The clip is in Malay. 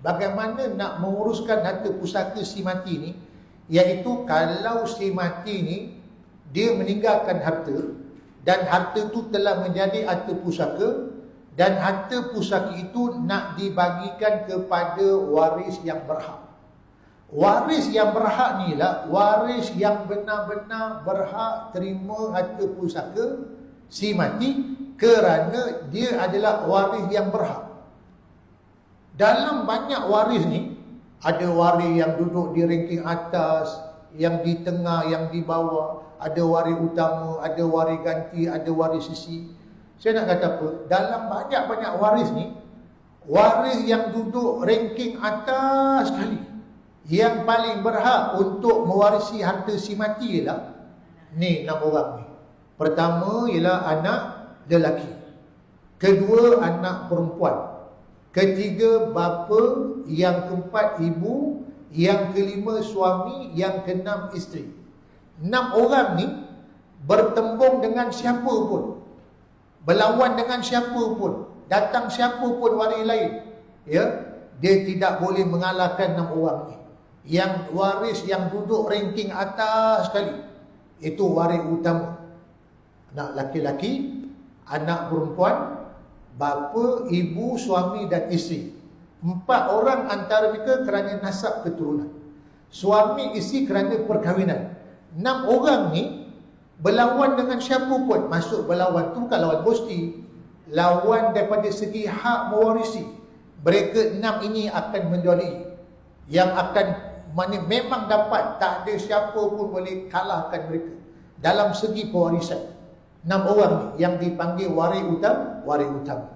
bagaimana nak menguruskan harta pusaka si mati ni, iaitu kalau si mati ni dia meninggalkan harta dan harta tu telah menjadi harta pusaka, dan harta pusaka itu nak dibagikan kepada waris yang berhak. Waris yang berhak ni lah waris yang benar-benar berhak terima harta pusaka si mati, kerana dia adalah waris yang berhak. Dalam banyak waris ni, ada waris yang duduk di ranking atas, yang di tengah, yang di bawah, ada waris utama, ada waris ganti, ada waris sisi. Saya nak kata apa? Dalam banyak-banyak waris ni, waris yang duduk ranking atas sekali, yang paling berhak untuk mewarisi harta si mati ialah ni 6 orang ni. Pertama ialah anak lelaki, kedua anak perempuan, ketiga bapa, yang keempat ibu, yang kelima suami, yang keenam isteri. 6 orang ni bertembung dengan siapa pun, berlawan dengan siapa pun, datang siapa pun waris lain, ya, dia tidak boleh mengalahkan 6 orang ni. Yang waris yang duduk ranking atas sekali, itu waris utama. Anak laki-laki, anak perempuan, bapa, ibu, suami dan isteri. 4 orang antara mereka kerana nasab keturunan, suami isteri kerana perkahwinan. 6 orang ni berlawan dengan siapa pun. Maksud berlawan tu bukan lawan bosti, lawan daripada segi hak mewarisi. Mereka 6 ini akan menjuali, yang akan memang dapat, tak ada siapa pun boleh kalahkan mereka dalam segi pewarisan. 6 orang ni yang dipanggil waris utama, waris utama.